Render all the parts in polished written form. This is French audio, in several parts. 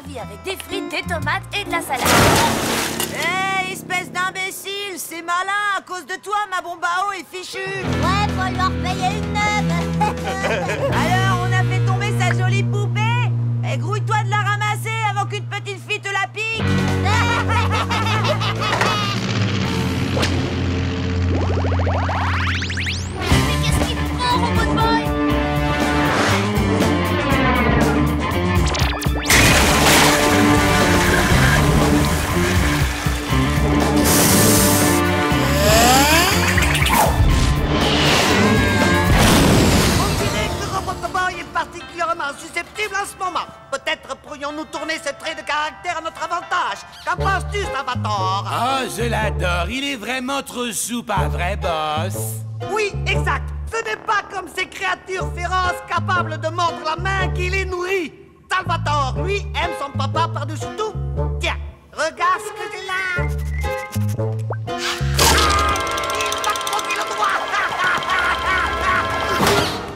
servi avec des frites, des tomates et de la salade. Hé, espèce d'imbécile, c'est malin. À cause de toi, ma bombe à eau est fichue. Ouais, faut lui en repayer une neuve. Alors, on a fait tomber sa jolie poupée. Et grouille-toi de la ramasser avant qu'une petite fille te la pique. Mais qu'est-ce qu'il prend, Robot Boy? On dirait que Robot Boy est particulièrement susceptible en ce moment. Peut-être pourrions-nous tourner ce trait de caractère à notre avantage. Qu'en penses-tu, Salvatore? Oh, je l'adore. Il est vraiment trop chou, pas vrai, boss? Oui, exact. Ce n'est pas comme ces créatures féroces capables de mordre la main qui les nourrit. Salvatore, lui, aime son papa par-dessus tout. Tiens, regarde ce que j'ai là. Il m'a croqué le doigt.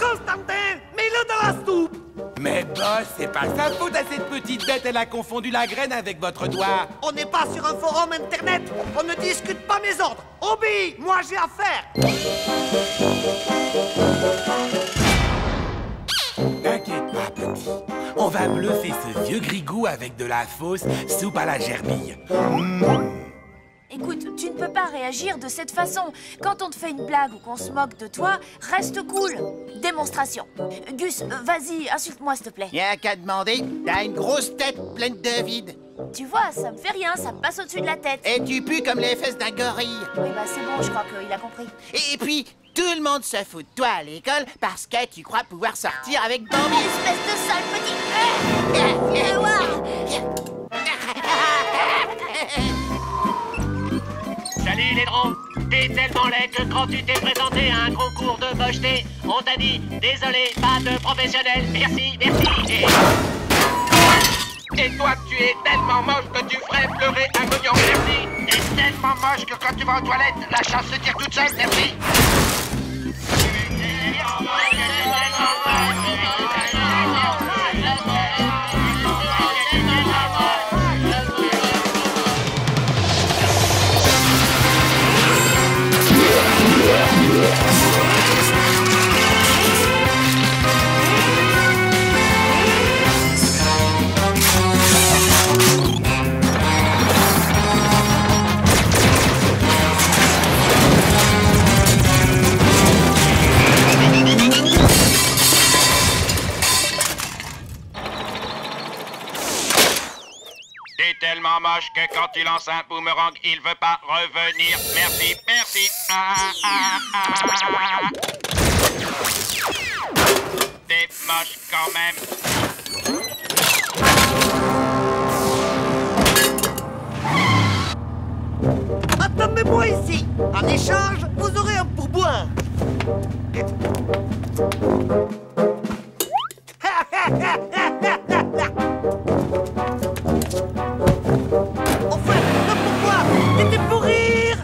Constantin, mets-le dans la soupe. Mais boss, c'est pas sa faute à cette petite bête. Elle a confondu la graine avec votre doigt. On n'est pas sur un forum internet. On ne discute pas mes ordres. Obéis, moi j'ai affaire. T'inquiète pas, petit. On va bluffer ce vieux grigou avec de la fausse soupe à la gerbille. Écoute, tu ne peux pas réagir de cette façon. Quand on te fait une blague ou qu'on se moque de toi, reste cool. Démonstration. Gus, vas-y, insulte-moi s'il te plaît. Y'a qu'à demander, t'as une grosse tête pleine de vide. Tu vois, ça me fait rien, ça me passe au-dessus de la tête. Et tu pues comme les fesses d'un gorille. Oui, bah c'est bon, je crois qu'il a compris. Et puis, tout le monde se fout de toi à l'école parce que tu crois pouvoir sortir avec Bambi. Espèce de sale petit... Viens voir. Salut les drôles. T'es tellement laid que quand tu t'es présenté à un concours de mocheté, on t'a dit désolé, pas de professionnel, merci, merci. Et toi, tu es tellement moche que tu ferais pleurer un million, merci. T'es tellement moche que quand tu vas aux toilettes, la chasse se tire toute seule, merci. T'es tellement moche que quand tu lances un boomerang, il veut pas revenir. Merci, merci. T'es moche quand même. Attendez-moi ici. En échange, vous aurez un pourboire. Enfin, le pourboire, c'était pour rire.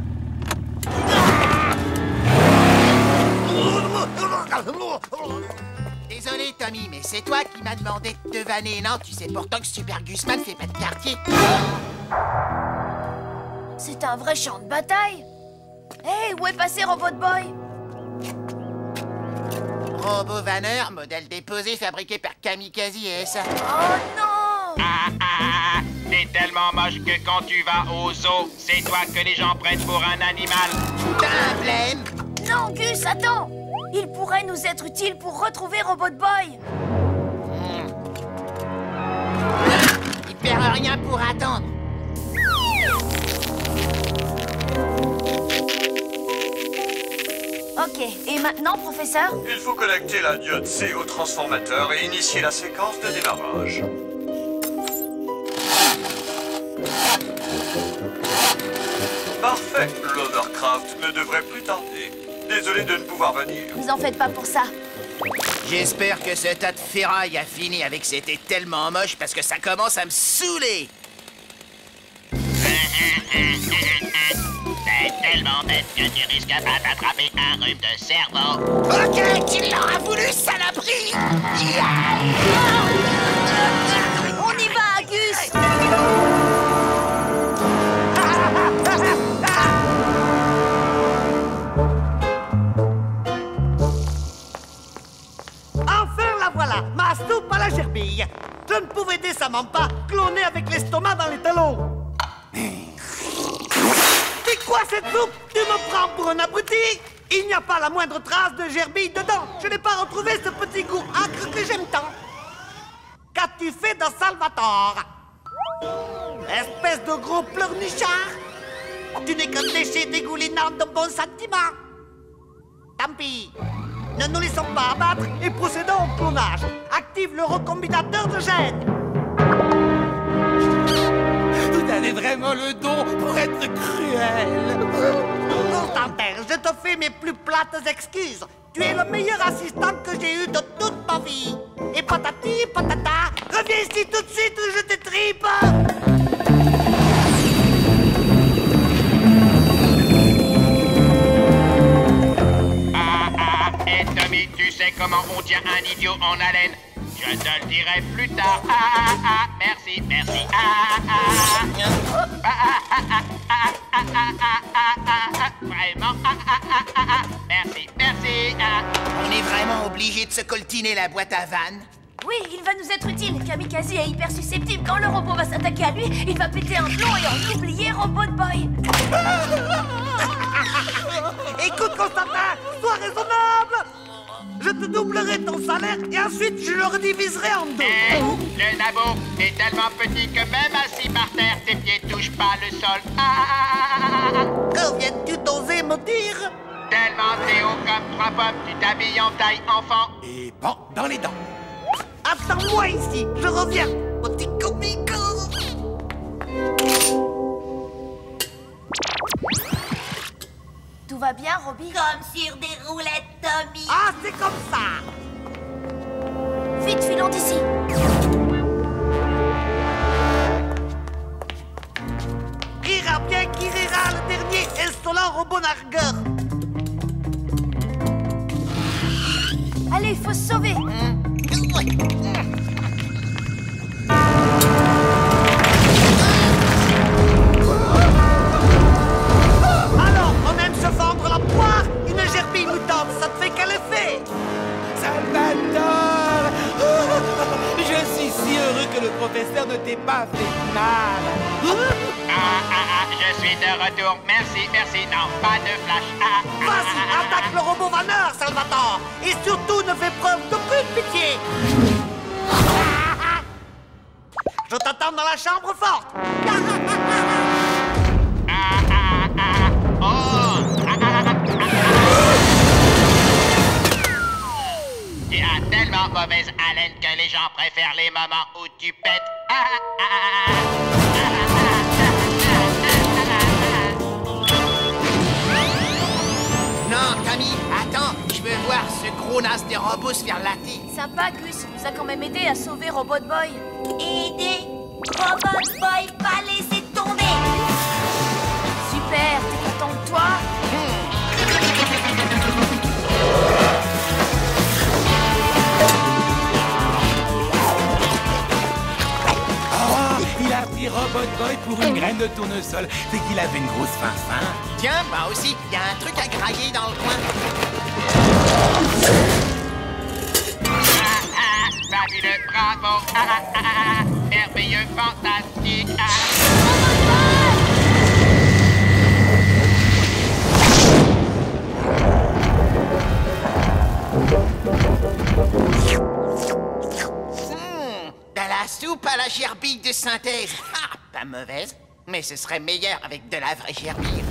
Désolé, Tommy, mais c'est toi qui m'as demandé de te vanner, non? Tu sais pourtant que Super Gusman fait pas de quartier. C'est un vrai champ de bataille. Hé, où est passé Robot Boy? Robot vanneur, modèle déposé, fabriqué par Kamikaze et SA. Oh non! T'es tellement moche que quand tu vas au zoo, c'est toi que les gens prennent pour un animal. T'as un blême? Non, Gus, attends! Il pourrait nous être utile pour retrouver Robot Boy. Il perd rien pour attendre. Ok, et maintenant, professeur? Il faut connecter la diode C au transformateur et initier la séquence de démarrage. Parfait, l'Hovercraft ne devrait plus tarder. Désolé de ne pouvoir venir. Vous en faites pas pour ça. J'espère que ce tas de ferraille a fini avec c'était tellement moche parce que ça commence à me saouler. T'es tellement bête que tu risques pas d'attraper un rhume de cerveau. Ok, tu l'auras voulu, saloperie! On y va, Gus! voilà, ma soupe à la gerbille. Je ne pouvais décemment pas cloner avec l'estomac dans les talons. C'est quoi cette soupe? Tu me prends pour un abruti? Il n'y a pas la moindre trace de gerbille dedans. Je n'ai pas retrouvé ce petit goût acre que j'aime tant. Qu'as-tu fait de Salvatore? Espèce de gros pleurnichard. Tu n'es qu'un déchet dégoulinant de bons sentiments. Tant pis. Ne nous laissons pas abattre et procédons au clonage. Active le recombinateur de gènes. Vous avez vraiment le don pour être cruel. Constantin, je te fais mes plus plates excuses. Tu es le meilleur assistant que j'ai eu de toute ma vie. Et patati patata, reviens ici tout de suite ou je t'étripe. Et Tommy, tu sais comment on tient un idiot en haleine? Je te le dirai plus tard. Merci, merci. Vraiment. Merci, merci. On est vraiment obligé de se coltiner la boîte à vannes. Oui, il va nous être utile. Kamikaze est hyper susceptible. Quand le robot va s'attaquer à lui, il va péter un plomb et en oublier Robot Boy. Écoute, Constantin, sois raisonnable. Je te doublerai ton salaire et ensuite je le rediviserai en deux. Le nabo est tellement petit que même assis par terre, tes pieds touchent pas le sol. Que viens-tu d'oser me dire? Tellement t'es haut comme 3 pommes, tu t'habilles en taille enfant. Et bon, dans les dents. Attends-moi ici, je reviens, petit comico. Tout va bien, Robbie? Comme sur des roulettes, Tommy. Ah, c'est comme ça. Vite, filons d'ici. Ira bien qui rira le dernier insolent robot nargueur. Allez, il faut se sauver. Alors, on aime se vendre la poire. Une gerbille mutante, ça te fait quel effet? Salvatore! Je suis si heureux que le professeur ne t'ait pas fait mal. Je suis de retour. Merci, merci. Non, pas de flash. Vas-y, attaque le robot vanneur, Salvatore. Et surtout, ne fais preuve d'aucune pitié. Je t'attends dans la chambre forte. Tu as tellement mauvaise haleine que les gens préfèrent les moments où tu pètes. Non, Camille, attends, je veux voir ce gros nas de robot se faire latter. Sympa, Gus. Il nous a quand même aidé à sauver Robot Boy. Aider Robot Boy, pas laisser tomber. Super, t'es content de toi? Oh, il a pris Robot Boy pour une graine de tournesol. C'est qu'il avait une grosse faim. Tiens, moi aussi, il y a un truc à grailler dans le coin. Fabuleux, bravo. Merveilleux, fantastique. De la soupe à la gerbille de synthèse. Ah, pas mauvaise, mais ce serait meilleur avec de la vraie gerbille.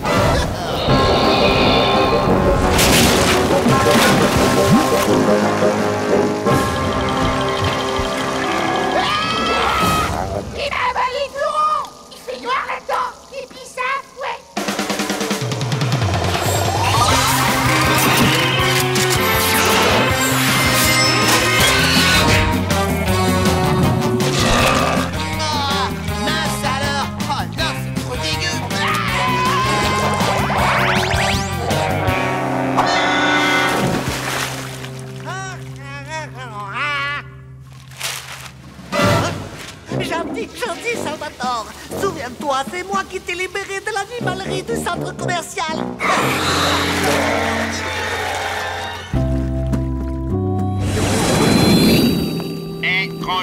Il a avalé le fleuron. Il fait noir là-dedans. Et puis ça, ouais. Ah, mince alors. Oh non, c'est trop dégueu. Gentil Salvatore, souviens-toi, c'est moi qui t'ai libéré de l'animalerie du centre commercial.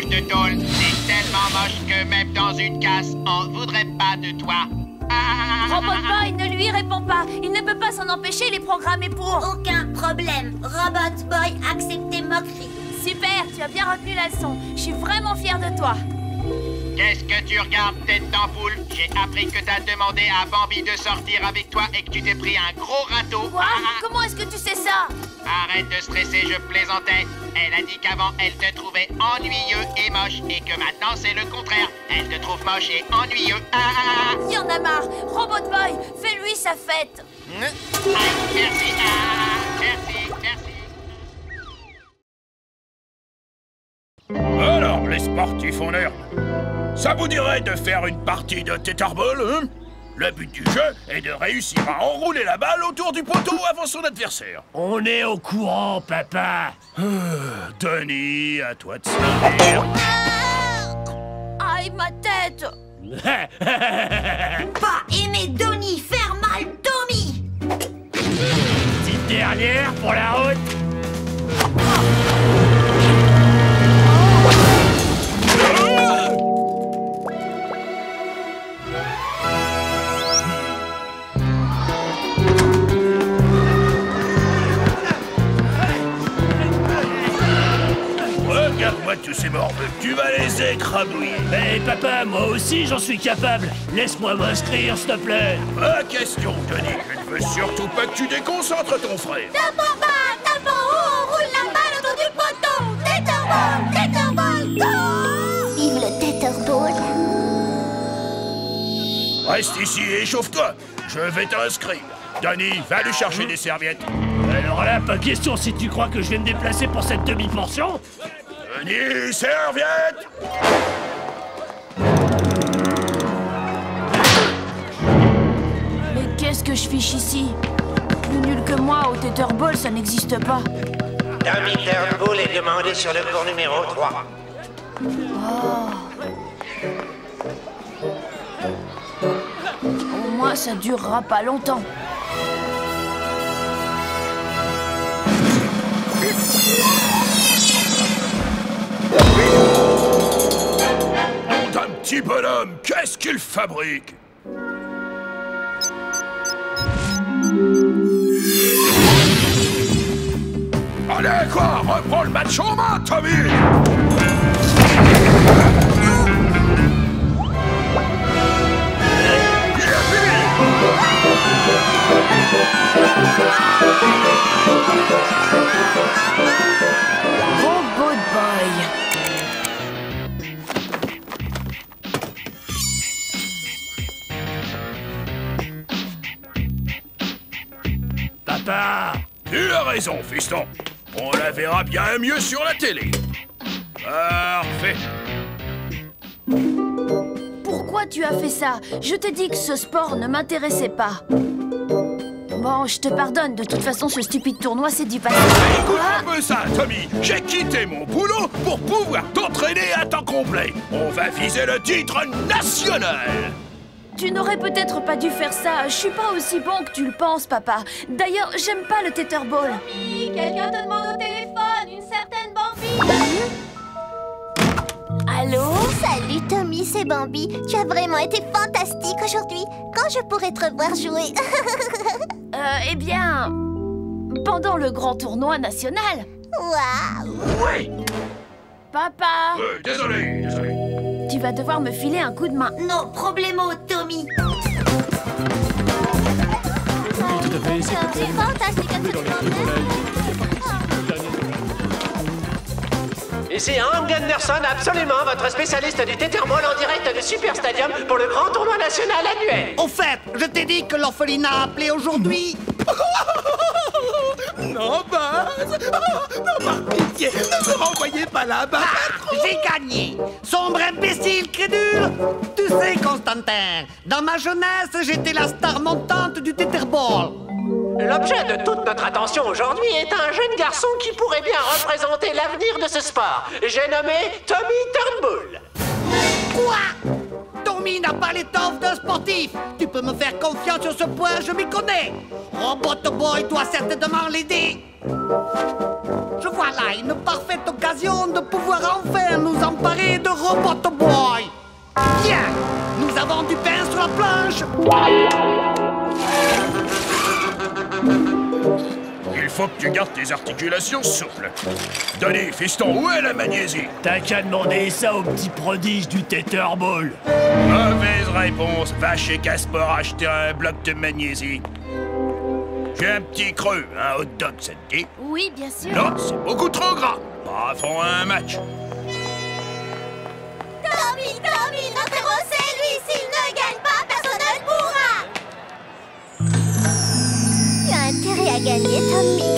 manche de tôle. T'es tellement moche que même dans une casse, on voudrait pas de toi. Robot Boy ne lui répond pas. Il ne peut pas s'en empêcher, il est programmé pour. Aucun problème. Robot Boy accepte tes moqueries. Super, tu as bien retenu la leçon. Je suis vraiment fière de toi. Qu'est-ce que tu regardes, tête d'ampoule? J'ai appris que t'as demandé à Bambi de sortir avec toi et que tu t'es pris un gros râteau. Quoi? Comment est-ce que tu sais ça? Arrête de stresser, je plaisantais. Elle a dit qu'avant, elle te trouvait ennuyeux et moche et que maintenant, c'est le contraire. Elle te trouve moche et ennuyeux. Il y en a marre. Robot Boy, fais-lui sa fête. Merci. Merci. Alors, les sportifs en herbe, ça vous dirait de faire une partie de Tetherball, hein? Le but du jeu est de réussir à enrouler la balle autour du poteau avant son adversaire. On est au courant, papa. Denis, à toi de servir. Aïe, ma tête. Pas aimer Donnie faire mal Tommy. Petite dernière pour la route. Regarde-moi tous ces morveux, tu vas les écrabouiller. Mais papa, moi aussi j'en suis capable. Laisse-moi m'inscrire, s'il te plaît. Pas question, Denis. Je ne veux surtout pas que tu déconcentres ton frère. D'abord bas, d'abord haut, on roule la balle autour du poteau. Tetherball, go! Vive le Tetherball. Reste ici et échauffe-toi. Je vais t'inscrire. Denis, va lui chercher des serviettes. Alors là, pas question si tu crois que je vais me déplacer pour cette demi-portion. Denis, serviette! Mais qu'est-ce que je fiche ici? Plus nul que moi au Tetherball, ça n'existe pas. Tommy Turnbull est demandé sur le cours numéro 3. Au moins, ça durera pas longtemps. Nom d'un petit bonhomme, qu'est-ce qu'il fabrique? Allez, quoi? Reprends le match en main, Tommy! Robot Boy. Papa! Tu as raison, fiston. On la verra bien mieux sur la télé. Parfait. Pourquoi tu as fait ça? Je t'ai dit que ce sport ne m'intéressait pas. Bon, je te pardonne. De toute façon, ce stupide tournoi, c'est du passé. Écoute un peu ça, Tommy. J'ai quitté mon boulot pour pouvoir t'entraîner à temps complet. On va viser le titre national. Tu n'aurais peut-être pas dû faire ça. Je suis pas aussi bon que tu le penses, papa. D'ailleurs, j'aime pas le Tetherball. Quelqu'un te demande au téléphone, une certaine Bambi. Allô? Salut Tommy, c'est Bambi. Tu as vraiment été fantastique aujourd'hui. Quand je pourrai te revoir jouer? Eh bien... pendant le grand tournoi national. Waouh! Oui. Papa! Désolé. Tu vas devoir me filer un coup de main. Non, problemo, Tommy. C'est fantastique, Ici Hank Anderson, absolument votre spécialiste du Tetherball en direct de Super Stadium pour le grand tournoi national annuel. Au fait, je t'ai dit que l'orphelinat a appelé aujourd'hui. Non, Buzz! Non, par pitié, ne me renvoyez pas là-bas! J'ai gagné! Sombre imbécile crédule! Tu sais, Constantin, dans ma jeunesse, j'étais la star montante du Tetherball. L'objet de toute notre attention aujourd'hui est un jeune garçon qui pourrait bien représenter l'avenir de ce sport. J'ai nommé Tommy Turnbull. Quoi? Tommy n'a pas l'étoffe d'un sportif. Tu peux me faire confiance sur ce point, je m'y connais. Robot Boy doit certainement l'aider. Je vois là une parfaite occasion de pouvoir enfin nous emparer Robot Boy. Bien, nous avons du pain sur la planche. Il faut que tu gardes tes articulations souples. Denis, fiston, où est la magnésie? T'as qu'à demander ça au petit prodige du Tetherball. Mauvaise réponse. Va chez Caspar acheter un bloc de magnésie. J'ai un petit creux, un hot dog, ça te dit? Oui, bien sûr. Non, c'est beaucoup trop gras. Pas avant un match. Tommy, notre héros, c'est lui. S'il ne gagne pas, personne ne pourra. Tu as intérêt à gagner, Tommy.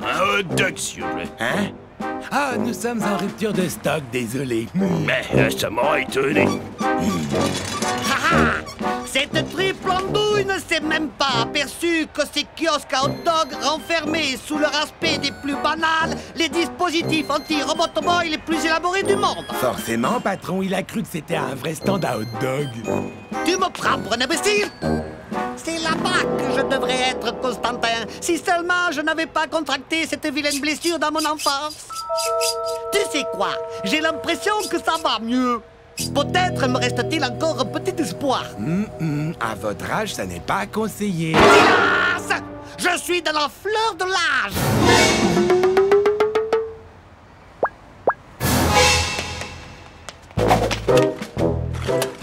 Un hot dog, s'il vous plaît. Hein? Ah, nous sommes en rupture de stock, désolé. Mais ça m'aurait étonné. Cette triple andouille ne s'est même pas aperçue que ces kiosques à hot dog renfermaient sous leur aspect des plus banals les dispositifs anti-Robot Boy les plus élaborés du monde. Forcément, patron, il a cru que c'était un vrai stand à hot dog. Tu me prends pour un imbécile? C'est là-bas que je devrais être, Constantin. Si seulement je n'avais pas contracté cette vilaine blessure dans mon enfance. Tu sais quoi? J'ai l'impression que ça va mieux. Peut-être me reste-t-il encore un petit espoir. À votre âge, ça n'est pas conseillé. Silence! Je suis dans la fleur de l'âge.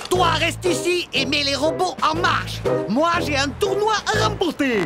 Toi, reste ici et mets les robots en marche. Moi, j'ai un tournoi à remporter.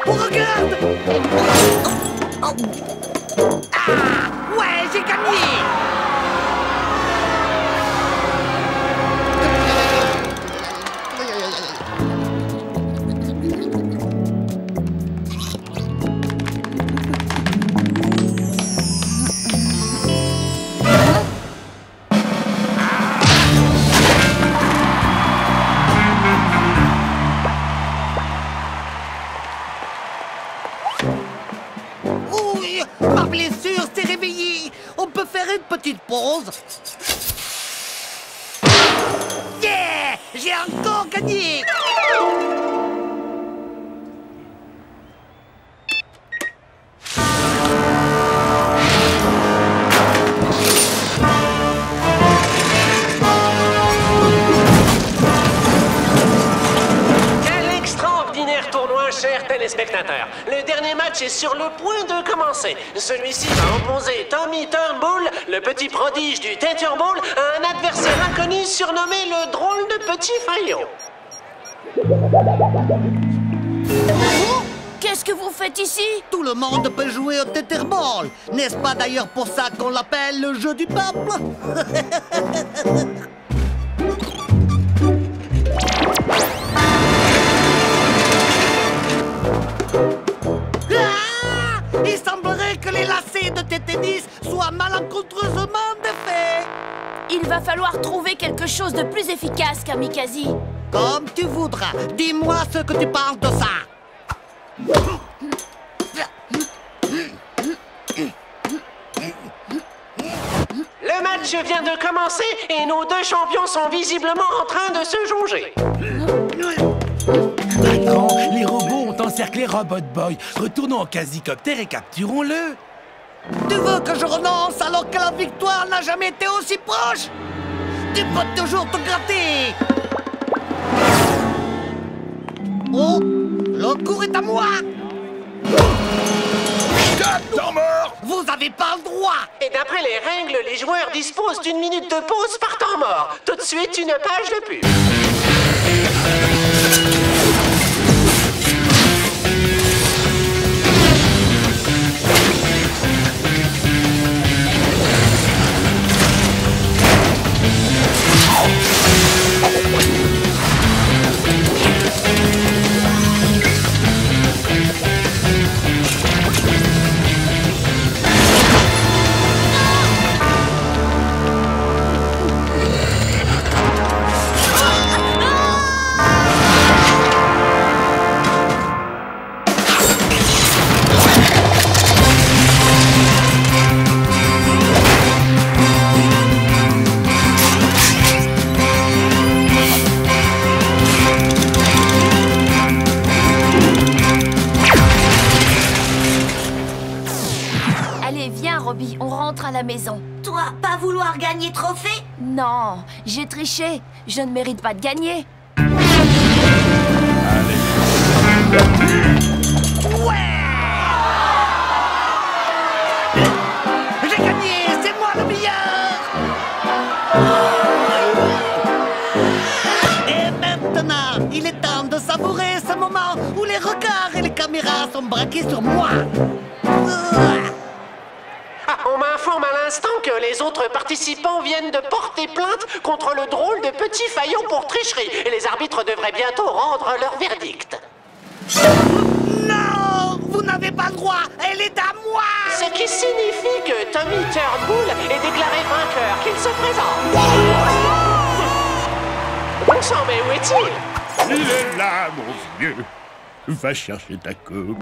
Regarde! Ah! Ouais, j'ai gagné! Oui, ma blessure s'est réveillée. On peut faire une petite pause. Yeah! J'ai encore gagné! Chers téléspectateurs, le dernier match est sur le point de commencer. Celui-ci va opposer Tommy Turnbull, le petit prodige du Tetherball, à un adversaire inconnu surnommé le drôle de petit faillot. Qu'est-ce que vous faites ici? Tout le monde peut jouer au Tetherball. N'est-ce pas d'ailleurs pour ça qu'on l'appelle le jeu du peuple? Il semblerait que les lacets de tes tennis soient malencontreusement défaits. Il va falloir trouver quelque chose de plus efficace, Kamikaze. Comme tu voudras. Dis-moi ce que tu penses de ça. Le match vient de commencer et nos deux champions sont visiblement en train de se jauger. Patron, les robots ont encerclé Robot Boy. Retournons au quasi-coptère et capturons-le. Tu veux que je renonce alors que la victoire n'a jamais été aussi proche? Tu peux toujours te gratter. Oh, le cours est à moi. Temps mort! Vous avez pas le droit. Et d'après les règles, les joueurs disposent d'une minute de pause par temps mort. Tout de suite, une page de pub. Robbie, on rentre à la maison. Toi, pas vouloir gagner trophée? Non, j'ai triché. Je ne mérite pas de gagner. J'ai gagné, c'est moi le meilleur. Et maintenant, il est temps de savourer ce moment où les regards et les caméras sont braqués sur moi. Ah, on m'informe à l'instant que les autres participants viennent de porter plainte contre le drôle de petit Faillon pour tricherie. Et les arbitres devraient bientôt rendre leur verdict. Non, vous n'avez pas le droit, elle est à moi. Ce qui signifie que Tommy Turnbull est déclaré vainqueur, qu'il se présente. Bon sang, mais où est-il? Il est là, mon vieux. Va chercher ta coupe.